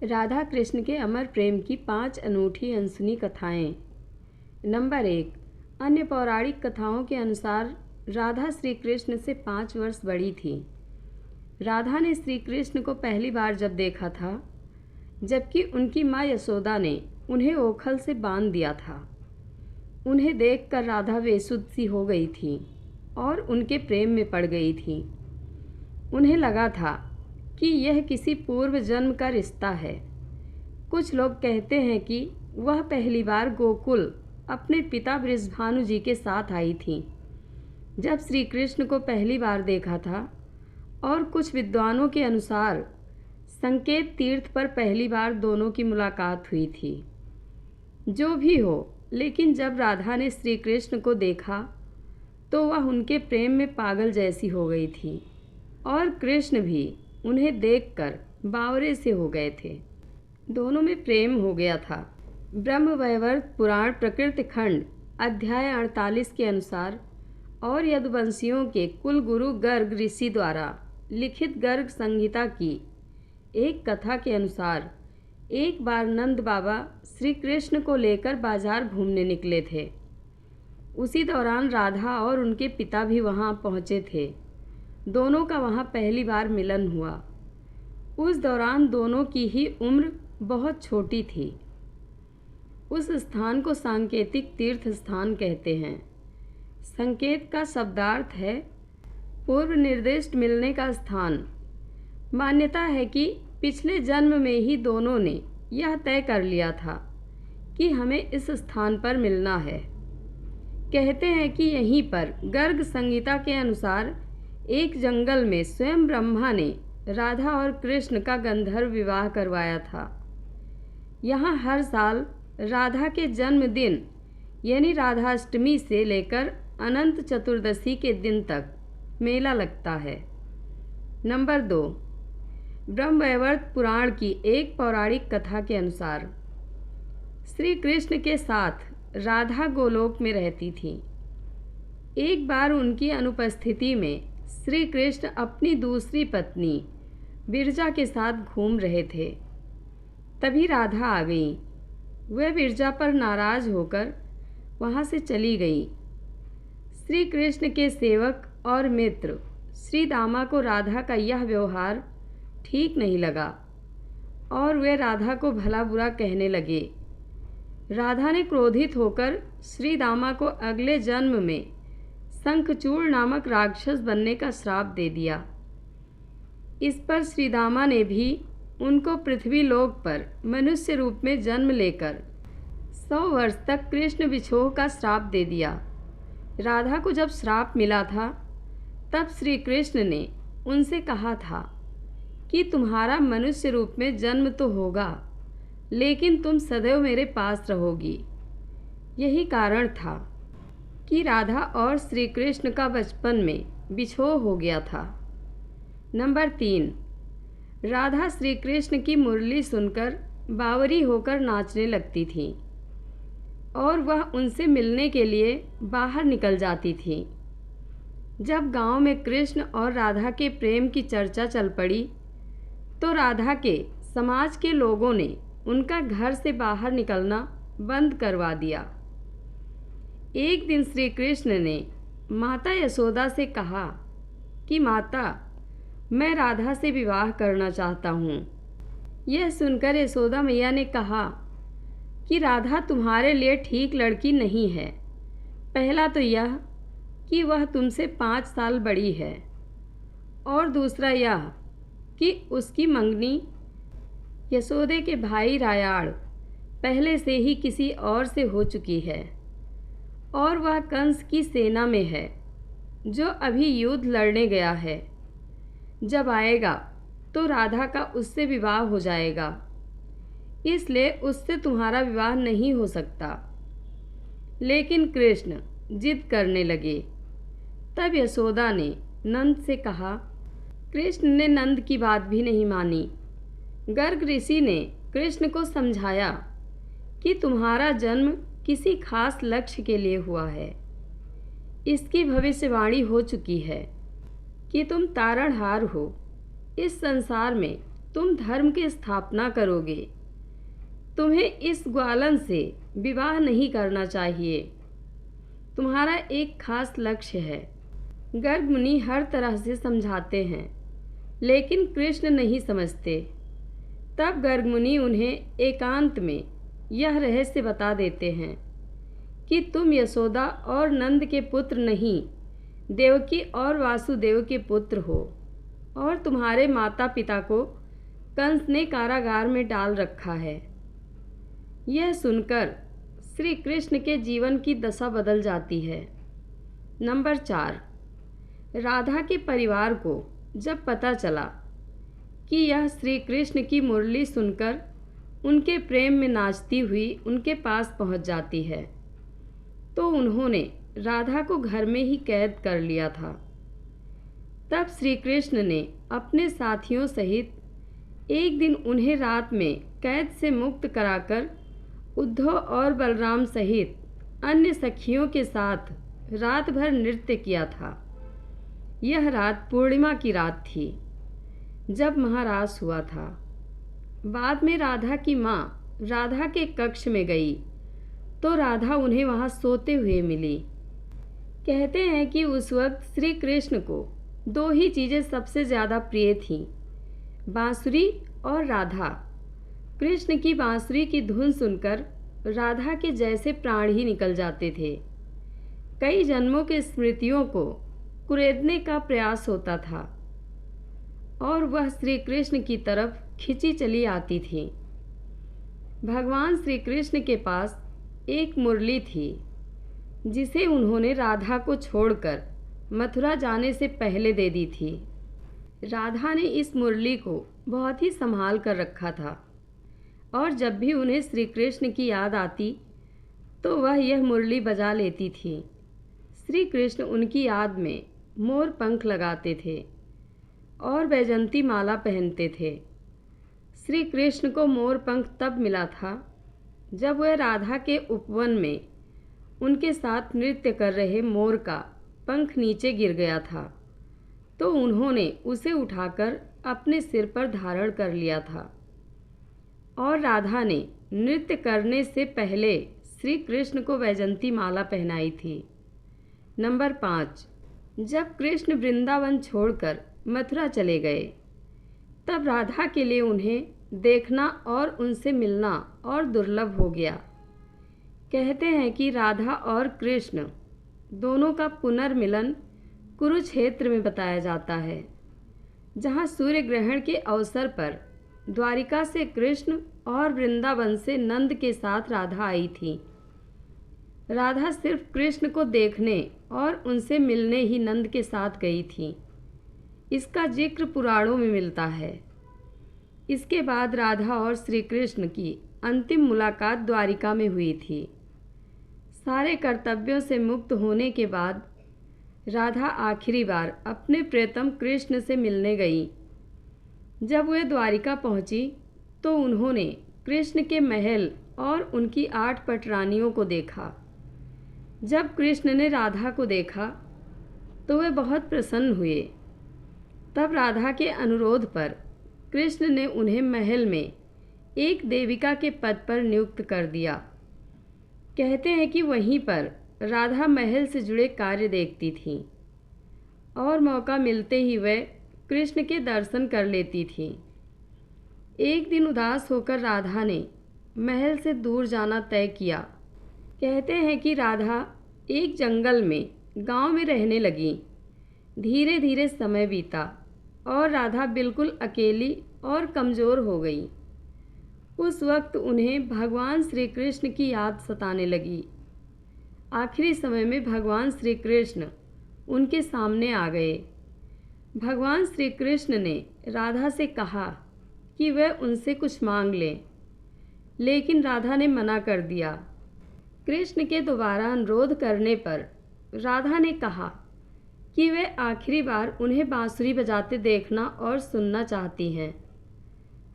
राधा कृष्ण के अमर प्रेम की 5 अनूठी अनसुनी कथाएं। नंबर 1। अन्य पौराणिक कथाओं के अनुसार राधा श्री कृष्ण से 5 वर्ष बड़ी थी। राधा ने श्री कृष्ण को पहली बार जब देखा था, जबकि उनकी माँ यशोदा ने उन्हें ओखल से बांध दिया था। उन्हें देखकर राधा बेसुध सी हो गई थी और उनके प्रेम में पड़ गई थी। उन्हें लगा था कि यह किसी पूर्व जन्म का रिश्ता है। कुछ लोग कहते हैं कि वह पहली बार गोकुल अपने पिता वृषभानु जी के साथ आई थी जब श्री कृष्ण को पहली बार देखा था, और कुछ विद्वानों के अनुसार संकेत तीर्थ पर पहली बार दोनों की मुलाकात हुई थी। जो भी हो, लेकिन जब राधा ने श्री कृष्ण को देखा तो वह उनके प्रेम में पागल जैसी हो गई थी, और कृष्ण भी उन्हें देखकर बावरे से हो गए थे। दोनों में प्रेम हो गया था। ब्रह्मवैवर्त पुराण प्रकृति खंड अध्याय 48 के अनुसार और यदुवंशियों के कुल गुरु गर्ग ऋषि द्वारा लिखित गर्ग संहिता की एक कथा के अनुसार एक बार नंद बाबा श्री कृष्ण को लेकर बाजार घूमने निकले थे। उसी दौरान राधा और उनके पिता भी वहां पहुंचे थे। दोनों का वहां पहली बार मिलन हुआ। उस दौरान दोनों की ही उम्र बहुत छोटी थी। उस स्थान को सांकेतिक तीर्थ स्थान कहते हैं। संकेत का शब्दार्थ है पूर्व निर्दिष्ट मिलने का स्थान। मान्यता है कि पिछले जन्म में ही दोनों ने यह तय कर लिया था कि हमें इस स्थान पर मिलना है। कहते हैं कि यहीं पर गर्ग संहिता के अनुसार एक जंगल में स्वयं ब्रह्मा ने राधा और कृष्ण का गंधर्व विवाह करवाया था। यहाँ हर साल राधा के जन्मदिन यानी राधाष्टमी से लेकर अनंत चतुर्दशी के दिन तक मेला लगता है। नंबर 2। ब्रह्मवैवर्त पुराण की एक पौराणिक कथा के अनुसार श्री कृष्ण के साथ राधा गोलोक में रहती थी। एक बार उनकी अनुपस्थिति में श्री कृष्ण अपनी दूसरी पत्नी विरजा के साथ घूम रहे थे। तभी राधा आ गई। वह विरजा पर नाराज होकर वहां से चली गई। श्री कृष्ण के सेवक और मित्र श्री दामा को राधा का यह व्यवहार ठीक नहीं लगा और वे राधा को भला बुरा कहने लगे। राधा ने क्रोधित होकर श्री दामा को अगले जन्म में शंखचूड़ नामक राक्षस बनने का श्राप दे दिया। इस पर श्री दामा ने भी उनको पृथ्वी लोक पर मनुष्य रूप में जन्म लेकर 100 वर्ष तक कृष्ण विछोह का श्राप दे दिया। राधा को जब श्राप मिला था, तब श्री कृष्ण ने उनसे कहा था कि तुम्हारा मनुष्य रूप में जन्म तो होगा, लेकिन तुम सदैव मेरे पास रहोगी। यही कारण था कि राधा और श्री कृष्ण का बचपन में बिछोह हो गया था। नंबर 3। राधा श्री कृष्ण की मुरली सुनकर बावरी होकर नाचने लगती थी और वह उनसे मिलने के लिए बाहर निकल जाती थी। जब गांव में कृष्ण और राधा के प्रेम की चर्चा चल पड़ी, तो राधा के समाज के लोगों ने उनका घर से बाहर निकलना बंद करवा दिया। एक दिन श्री कृष्ण ने माता यशोदा से कहा कि माता, मैं राधा से विवाह करना चाहता हूँ। यह सुनकर यशोदा मैया ने कहा कि राधा तुम्हारे लिए ठीक लड़की नहीं है। पहला तो यह कि वह तुमसे 5 साल बड़ी है, और दूसरा यह कि उसकी मंगनी यशोदे के भाई रायाड़ पहले से ही किसी और से हो चुकी है, और वह कंस की सेना में है जो अभी युद्ध लड़ने गया है। जब आएगा तो राधा का उससे विवाह हो जाएगा, इसलिए उससे तुम्हारा विवाह नहीं हो सकता। लेकिन कृष्ण जिद करने लगे। तब यशोदा ने नंद से कहा। कृष्ण ने नंद की बात भी नहीं मानी। गर्ग ऋषि ने कृष्ण को समझाया कि तुम्हारा जन्म किसी खास लक्ष्य के लिए हुआ है। इसकी भविष्यवाणी हो चुकी है कि तुम तारणहार हो। इस संसार में तुम धर्म की स्थापना करोगे। तुम्हें इस ग्वालन से विवाह नहीं करना चाहिए। तुम्हारा एक खास लक्ष्य है। गर्ग मुनि हर तरह से समझाते हैं, लेकिन कृष्ण नहीं समझते। तब गर्ग मुनि उन्हें एकांत में यह रहस्य बता देते हैं कि तुम यशोदा और नंद के पुत्र नहीं, देवकी और वासुदेव के पुत्र हो, और तुम्हारे माता पिता को कंस ने कारागार में डाल रखा है। यह सुनकर श्री कृष्ण के जीवन की दशा बदल जाती है। नंबर 4, राधा के परिवार को जब पता चला कि यह श्री कृष्ण की मुरली सुनकर उनके प्रेम में नाचती हुई उनके पास पहुंच जाती है, तो उन्होंने राधा को घर में ही कैद कर लिया था। तब श्री कृष्ण ने अपने साथियों सहित एक दिन उन्हें रात में कैद से मुक्त कराकर उद्धव और बलराम सहित अन्य सखियों के साथ रात भर नृत्य किया था। यह रात पूर्णिमा की रात थी, जब महारास हुआ था। बाद में राधा की माँ राधा के कक्ष में गई तो राधा उन्हें वहाँ सोते हुए मिली। कहते हैं कि उस वक्त श्री कृष्ण को 2 ही चीज़ें सबसे ज़्यादा प्रिय थीं, बांसुरी और राधा। कृष्ण की बांसुरी की धुन सुनकर राधा के जैसे प्राण ही निकल जाते थे। कई जन्मों के स्मृतियों को कुरेदने का प्रयास होता था और वह श्री कृष्ण की तरफ खिंची चली आती थी। भगवान श्री कृष्ण के पास एक मुरली थी, जिसे उन्होंने राधा को छोड़कर मथुरा जाने से पहले दे दी थी। राधा ने इस मुरली को बहुत ही संभाल कर रखा था, और जब भी उन्हें श्री कृष्ण की याद आती तो वह यह मुरली बजा लेती थी। श्री कृष्ण उनकी याद में मोर पंख लगाते थे और वैजंती माला पहनते थे। श्री कृष्ण को मोर पंख तब मिला था जब वह राधा के उपवन में उनके साथ नृत्य कर रहे मोर का पंख नीचे गिर गया था, तो उन्होंने उसे उठाकर अपने सिर पर धारण कर लिया था। और राधा ने नृत्य करने से पहले श्री कृष्ण को वैजंती माला पहनाई थी। नंबर 5, जब कृष्ण वृंदावन छोड़कर मथुरा चले गए, तब राधा के लिए उन्हें देखना और उनसे मिलना और दुर्लभ हो गया। कहते हैं कि राधा और कृष्ण दोनों का पुनर्मिलन कुरुक्षेत्र में बताया जाता है, जहाँ सूर्य ग्रहण के अवसर पर द्वारिका से कृष्ण और वृंदावन से नंद के साथ राधा आई थी। राधा सिर्फ कृष्ण को देखने और उनसे मिलने ही नंद के साथ गई थी। इसका जिक्र पुराणों में मिलता है। इसके बाद राधा और श्री कृष्ण की अंतिम मुलाकात द्वारिका में हुई थी। सारे कर्तव्यों से मुक्त होने के बाद राधा आखिरी बार अपने प्रियतम कृष्ण से मिलने गई। जब वे द्वारिका पहुंची तो उन्होंने कृष्ण के महल और उनकी 8 पटरानियों को देखा। जब कृष्ण ने राधा को देखा तो वे बहुत प्रसन्न हुए। तब राधा के अनुरोध पर कृष्ण ने उन्हें महल में एक देविका के पद पर नियुक्त कर दिया। कहते हैं कि वहीं पर राधा महल से जुड़े कार्य देखती थी और मौका मिलते ही वह कृष्ण के दर्शन कर लेती थी। एक दिन उदास होकर राधा ने महल से दूर जाना तय किया। कहते हैं कि राधा एक जंगल में गांव में रहने लगी। धीरे धीरे समय बीता और राधा बिल्कुल अकेली और कमज़ोर हो गई। उस वक्त उन्हें भगवान श्री कृष्ण की याद सताने लगी। आखिरी समय में भगवान श्री कृष्ण उनके सामने आ गए। भगवान श्री कृष्ण ने राधा से कहा कि वह उनसे कुछ मांग लें, लेकिन राधा ने मना कर दिया। कृष्ण के दोबारा अनुरोध करने पर राधा ने कहा कि वे आखिरी बार उन्हें बांसुरी बजाते देखना और सुनना चाहती हैं।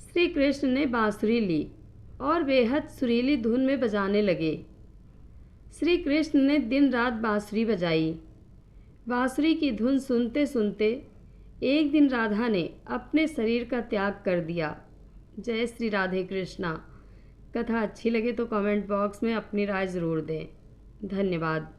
श्री कृष्ण ने बांसुरी ली और बेहद सुरीली धुन में बजाने लगे। श्री कृष्ण ने दिन रात बांसुरी बजाई। बांसुरी की धुन सुनते सुनते एक दिन राधा ने अपने शरीर का त्याग कर दिया। जय श्री राधे कृष्णा। कथा अच्छी लगे तो कमेंट बॉक्स में अपनी राय ज़रूर दें। धन्यवाद।